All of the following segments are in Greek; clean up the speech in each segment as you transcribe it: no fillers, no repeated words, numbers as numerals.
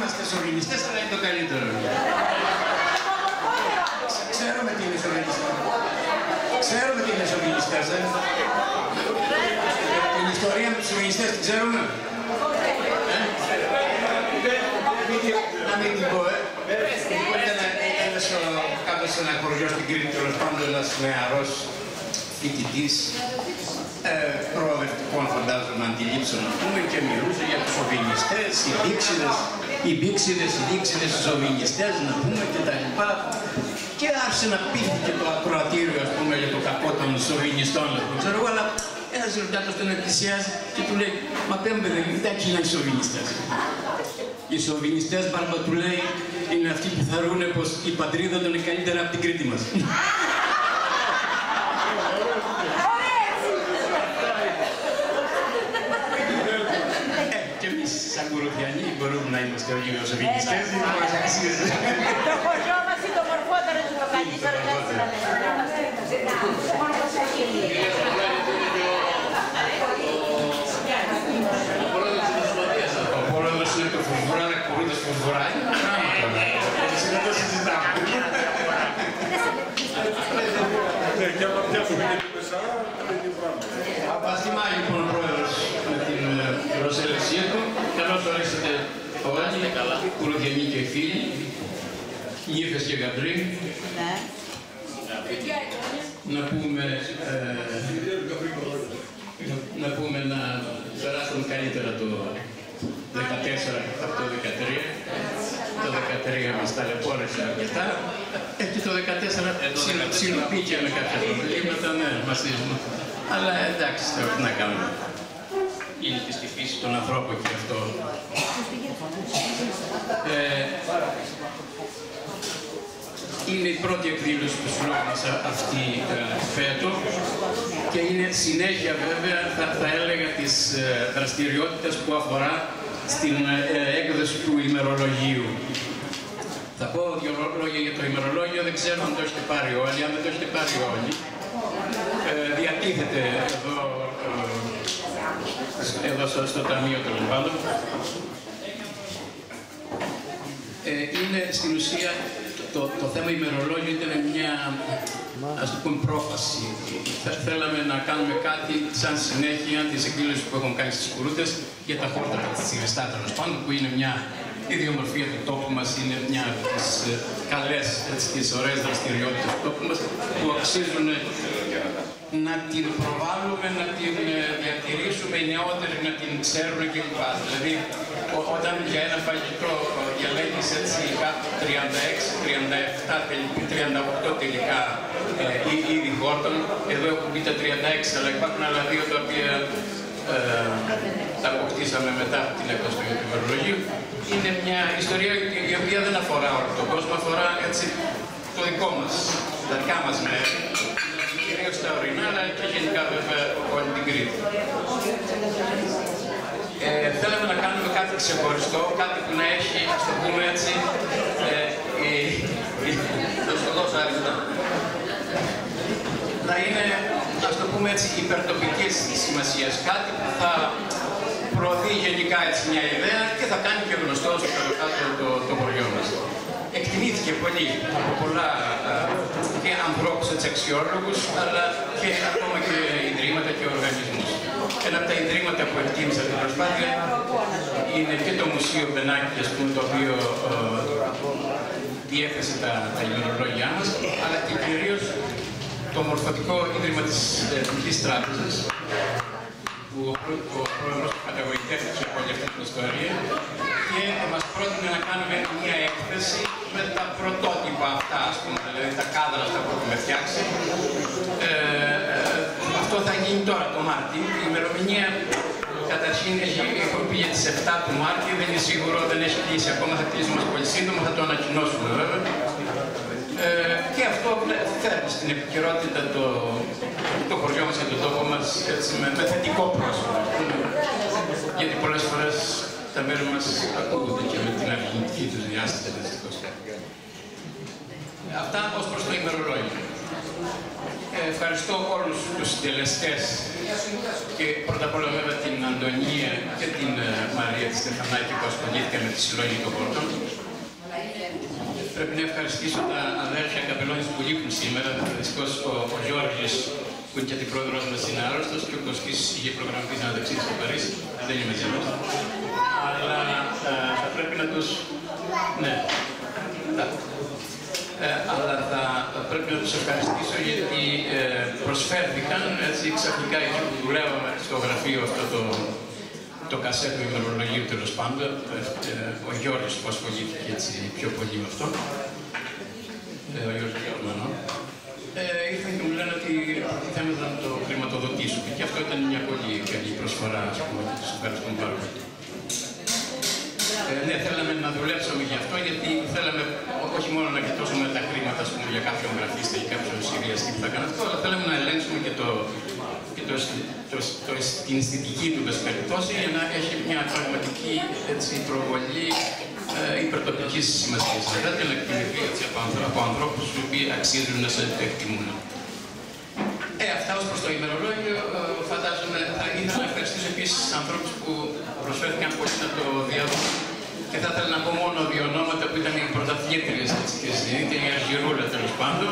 είμαστε σοβινιστές, αλλά είναι το καλύτερο. Ξέρουμε τι είναι σοβινιστές. Ξέρουμε τι είναι σοβινιστές, Την ιστορία με τους σοβινιστές την ξέρουμε. Να μην την πω, κάτω σε ένα χωριό στην Κρήτη, τέλος πάντων, ένας νεαρός φοιτητής προοδευτικών, φαντάζομαι, αντιλήψεων, να πούμε, και μιλούσε για τους σοβινιστές, οι μπίξιδες, οι σοβινιστές, να πούμε, και τα λοιπά. Και άρχισε να πείθηκε το ακροατήριο, ας πούμε, για το κακό των σοβινιστών, ξέρω εγώ, αλλά ένας ρωτάτος τον εκκλησιάζει και του λέει, μα πέμπε δεν είναι, τι είναι οι σοβινιστές. Οι σοβινιστές, μπάρμπα, του λέει, είναι αυτοί που θεωρούν πως η πατρίδα των είναι καλύτερα από την Κρήτη μας. Και εμείς, σαν Κουρουφιανοί, μπορούμε να είμαστε όλοι οι σοβινιστές. Το χωριό μας είναι το μορφότερο και το καλύτερο. Μόνο το σαχίλι. Ο πρόεδρος είναι το φουρβουρά, κορούδες φουρβουρά, είναι πράγματα. Έτσι να το συζητάμε. Και άμα πιάσουμε και την Πεσάρα, είναι την πράγμα. Απαστημά λοιπόν ο πρόεδρος με την προσέλευσή του. Καλώς ορίσατε όλοι, κουρουδιανοί και φίλοι, νύφες και γαμπροί. Να πούμε να περάσουν καλύτερα το 14 από το 13. Το 13 μας ταλαιπώρησε αρκετά. Και το 14 ψιλοπήκε με κάποια προβλήματα, ναι, μαστίζουμε. Αλλά εντάξει, τώρα τι να κάνουμε. Είναι και στη φύση των ανθρώπων και αυτό. Είναι η πρώτη εκδήλωση του συλλόγου μας αυτή φέτο και είναι συνέχεια βέβαια, θα έλεγα, της δραστηριότητας που αφορά στην έκδοση του ημερολογίου. Θα πω δύο λόγια για το ημερολόγιο, δεν ξέρω αν το έχετε πάρει όλοι, αν δεν το έχετε πάρει όλοι. Διατίθεται εδώ στο Ταμείο των Λιβάντων. Είναι στην ουσία το θέμα ημερολόγιο ήταν μια, ας το πούμε, πρόφαση. Θέλαμε να κάνουμε κάτι σαν συνέχεια της εκδήλωσης που έχουν κάνει στις Κουρούτες για τα χόρτα της Τσιριστά, τέλος πάντων, που είναι μια ιδιομορφία του τόπου μας, είναι μια από τις καλές, τις ωραίες δραστηριότητες του τόπου μας, που αξίζουν να την προβάλλουμε, να την διατηρήσουμε, οι νεότεροι να την ξέρουν κλπ. Δηλαδή, όταν για ένα φαγητό διαλέγεις έτσι κάτω 36, 37, 38 τελικά είδη χόρτων, εδώ έχουν πει τα 36, αλλά υπάρχουν άλλα δύο τα οποία τα αποκτήσαμε μετά από την έκδοση του ημερολογίου. Είναι μια ιστορία η οποία δεν αφορά όλο τον κόσμο, αφορά έτσι το δικό μας, τα δικά μας μέρη. Κυρίως τα ορεινά, αλλά και γενικά βέβαια όλη την Κρήτη. Θέλαμε να κάνουμε κάτι ξεχωριστό, κάτι που να έχει, ας το πούμε έτσι, να είναι, ας το πούμε έτσι, υπερτοπικής σημασίας, κάτι που θα προωθεί γενικά έτσι μια ιδέα και θα κάνει και γνωστό στο κάτω το χωριό μας. Εκτιμήθηκε πολύ από πολλά και ανθρώπους έτσι αξιόλογους, αλλά και ακόμα και ιδρύματα και οργανισμούς. Ένα από τα ιδρύματα που εκτίμησα την προσπάθεια είναι και το Μουσείο Μπενάκη, ας πούμε, το οποίο διέθεσε τα ημερολόγια μας, αλλά και κυρίως το Μορφωτικό Ίδρυμα της Εθνικής Τράπεζας, που ο πρόεδρος καταγωγητεύτηκε από όλη αυτή την ιστορία και μας πρότεινε να κάνουμε μια έκθεση με τα πρωτότυπα αυτά, ας πούμε, δηλαδή τα κάδρα αυτά που έχουμε φτιάξει. Αυτό θα γίνει τώρα το Μάρτι. Η ημερομηνία καταρχήν έχει πει για τις 7 του Μάρτη, δεν είναι σίγουρο, δεν έχει κλείσει ακόμα, θα κλείσει όμως πολύ σύντομα, θα το ανακοινώσουμε βέβαια. Και αυτό φέρνει στην επικαιρότητα το χωριό μας και τον τόπο μας έτσι, με θετικό πρόσωπο. Γιατί πολλές φορές τα μέρη μας ακούγονται και με την αρνητική τους διάσταση δυστυχώς. Αυτά ως προς το ημερολόγιο. Ευχαριστώ όλους τους συντελεστές Και πρώτα απ' όλα βέβαια την Αντωνία και την Μαρία τη Στεφανάκη που ασχολήθηκαν με τη συλλογή των πόρτων. Πρέπει να ευχαριστήσω τα αδέρφια Καπελώνης που λείπουν σήμερα. Δυστυχώς ο Γιώργης, που είναι και αντιπρόεδρος μας, είναι άρρωστος, και ο Κωστής είχε προγραμματίσει να ταξίδι στο Παρίσι. Δεν είμαι μαζί μας. Αλλά θα πρέπει να τους... Ναι. Αλλά θα πρέπει να τους ευχαριστήσω γιατί προσφέρθηκαν έτσι ξαφνικά εκεί που δουλεύαμε στο γραφείο αυτό το κασέτο ημερολογίου, τέλος πάντων. Ο Γιώργης που ασχολήθηκε έτσι πιο πολύ με αυτό. Ο Γιώργης Γερμανό. Ήρθαν και μου λένε ότι θέλουν να το χρηματοδοτήσουμε και αυτό ήταν μια πολύ καλή προσφορά, ας πούμε, και τους ευχαριστούμε πάρα πολύ. Ναι, θέλαμε να δουλέψουμε γι' αυτό, γιατί θέλαμε όχι μόνο να κοιτώσουμε τα χρήματα, ας πούμε, για κάποιον γραφίστα ή κάποιον σχεδιαστή που θα έκανε αυτό, αλλά θέλαμε να ελέγξουμε και την αισθητική του περιπτώσει για να έχει μια πραγματική έτσι, προβολή υπερτοπικής σημασίας. Δηλαδή να εκτιμηθεί από ανθρώπους οι οποίοι αξίζουν να σε εκτιμούν. Αυτά ως προς το ημερολόγιο, φαντάζομαι θα ήθελα να ευχαριστήσω επίσης ανθρώπους που προσφέρθηκαν πολύ να το διαδώσουν. Και θα ήθελα να πω μόνο δύο ονόματα που ήταν οι πρωταθλήτριες και στην ίδια η Αργυρούλα τέλος πάντων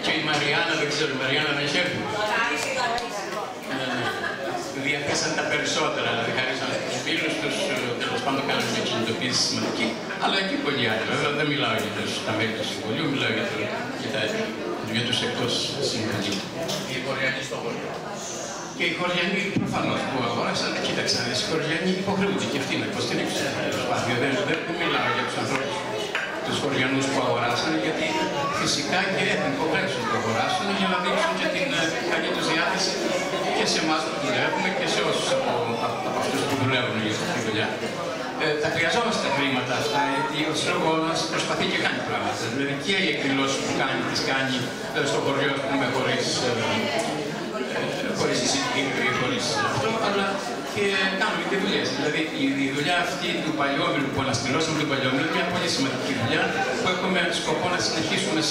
και η Μαριάννα, δεν ξέρω, η Μαριάννα δεν έχει έρθει. Διαθέσαν τα περισσότερα, δηλαδή χαρίσαν στους φίλους τους, τέλος πάντων κάνουν μια κινητοποίηση σημαντική, αλλά και πολλοί άλλοι. Βέβαια δεν μιλάω για τα μέλη του Συμβουλίου, μιλάω για τους εκτός Συμβουλίου. Οι χωριανοί στο χωριό. Και οι χωριανοί προφανώς που αγόρασαν, κοίταξαν, οι χωριανοί υποχρεούνται και αυτοί να υποστηρίξουν την προσπάθεια. Δεν μιλάω για τους ανθρώπους, τους χωριανούς που αγοράσαν, γιατί φυσικά και έχουν υποχρέωση να το αγοράσουν για να δείξουν και την καλή τους διάθεση και σε εμάς που δουλεύουμε και σε όσους από αυτούς που δουλεύουν για αυτή τη δουλειά. Τα χρειαζόμαστε τα χρήματα αυτά, γιατί ο σύλλογος μας προσπαθεί και κάνει πράγματα. Δηλαδή και οι εκδηλώσεις που κάνει, τις κάνει στο χωριό, ας πούμε, χωρίς εισιτήριο ή χωρίς αυτό, αλλά και κάνουμε και δουλειές. Δηλαδή η δουλειά αυτή του Παλιόμιλου που αναστηλώσαμε τον Παλιόμιλο είναι μια πολύ σημαντική δουλειά που έχουμε σκοπό να συνεχίσουμε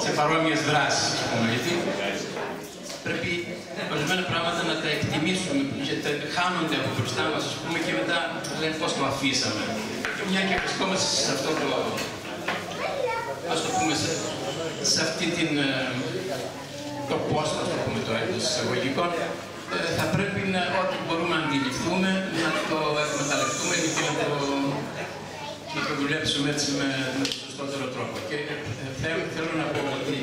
σε παρόμοιες δράσεις, ας πούμε, γιατί πρέπει ορισμένα πράγματα να τα εκτιμήσουμε και χάνονται από μπροστά μας, ας πούμε, και μετά λένε πώς το αφήσαμε. Και μια και βρισκόμαστε σε αυτό το, ας το πούμε, σε αυτή την το πώς, ας το πούμε, το έντος εισαγωγικών, θα πρέπει ό,τι μπορούμε να αντιληφθούμε, να το εκμεταλλευτούμε και να το δουλέψουμε έτσι με τον σωστότερο τρόπο. Και θέλω να πω ότι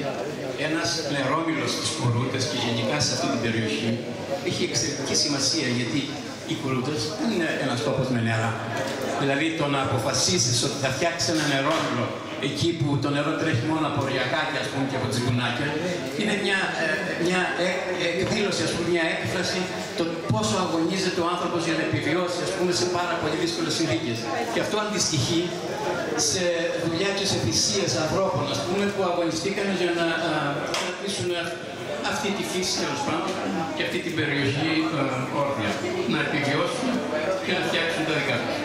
ένας νερόμυλος στις Κουρούτες και γενικά σε αυτή την περιοχή έχει εξαιρετική σημασία, γιατί οι Κουρούτες δεν είναι ένας τόπος με νερά. Δηλαδή το να αποφασίσεις ότι θα φτιάξεις ένα νερόμυλο εκεί που το νερό τρέχει μόνο από ριακάκια, ας πούμε, και από τσιγκουνάκια, είναι μια εκδήλωση, ας πούμε, μια έκφραση το πόσο αγωνίζεται ο άνθρωπος για να επιβιώσει, ας πούμε, σε πάρα πολύ δύσκολες συνθήκες. Και αυτό αντιστοιχεί σε δουλειά και σε θυσίες ανθρώπων, ας πούμε, που αγωνιστήκαν για να κρατήσουν αυτή τη φύση, τέλος πάντων, και αυτή την περιοχή όρθια, να επιβιώσουν και να φτιάξουν τα δικά τους.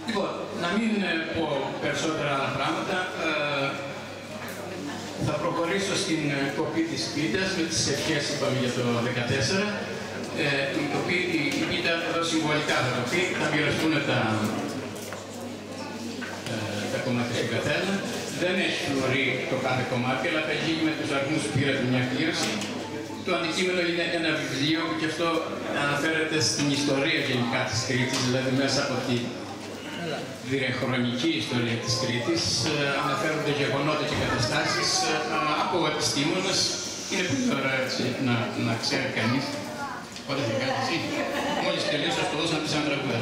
Λοιπόν, να μην πω περισσότερα άλλα πράγματα, θα προχωρήσω στην κοπή της πίτας με τις ευχές, είπαμε, για το 2014. Η πίτα εδώ συμβολικά θα το πει, θα μοιραστούν τα κομμάτια του καθένα. Δεν έχει φλουρί το κάθε κομμάτι, αλλά θα γίνει με τους αριθμούς που πήρατε μια κλήρωση. Το αντικείμενο είναι ένα βιβλίο και αυτό αναφέρεται στην ιστορία γενικά της Κρήτης, δηλαδή μέσα από τη διαχρονική ιστορία της Κρήτης, αναφέρονται γεγονότα και καταστάσεις από επιστήμονες. Είναι πολύ ωραία έτσι να ξέρει κανείς. Πότε θα κάνει εσύ. Μόλις τελείωσα στο δώσω να πεις ένα τραγούδι.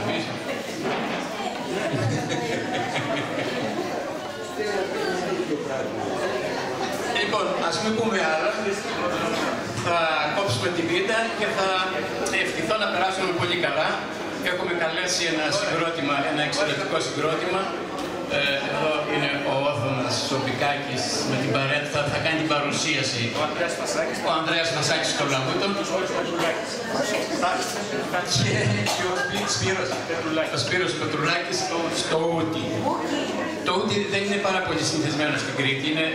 Λοιπόν, ας μην πούμε άλλα. Θα κόψουμε την πίτα και θα ευχηθώ να περάσουμε πολύ καλά. Έχουμε καλέσει ένα συγκρότημα, ένα εξαιρετικό συγκρότημα, Εδώ είναι ο Όθωνας Σοπικάκης με την παρέα, θα κάνει την παρουσίαση. Ο Ανδρέας Φασάκης στο λαγούτο. Και ο Σπύρος Πετρουλάκης στο ούτι. Το ούτι δεν είναι πάρα πολύ συνηθισμένο στην Κρήτη, είναι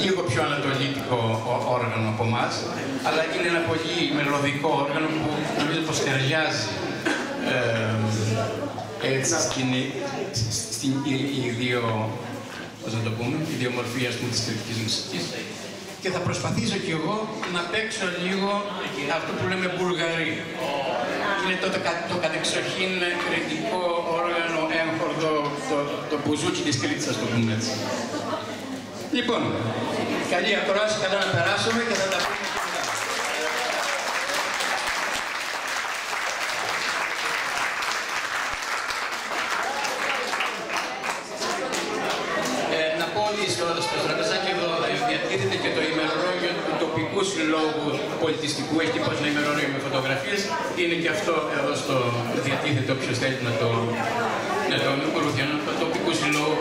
λίγο πιο ανατολίτικο όργανο από εμάς, αλλά είναι ένα πολύ μελωδικό όργανο που νομίζω πως ταιριάζει έτσι στην ιδιομορφία της κριτικής μουσικής. Και θα προσπαθήσω κι εγώ να παίξω λίγο αυτό που λέμε Μπουλγαρί. Είναι το κατεξοχήν κριτικό όργανο έγχορδο, το μπουζούκι της Κρήτης, ας το πούμε έτσι. Λοιπόν, καλή ακρόαση, καλά να περάσουμε και θα τα πούμε και μετά. Να πω ότι στο τραπεζάκι εδώ διατίθεται και το ημερολόγιο του τοπικού συλλόγου πολιτιστικού, έχει τύπος ένα ημερολόγιο με φωτογραφίες, είναι και αυτό εδώ στο διατίθεται όποιος θέλει να το ακολουθεί, το τοπικού συλλόγου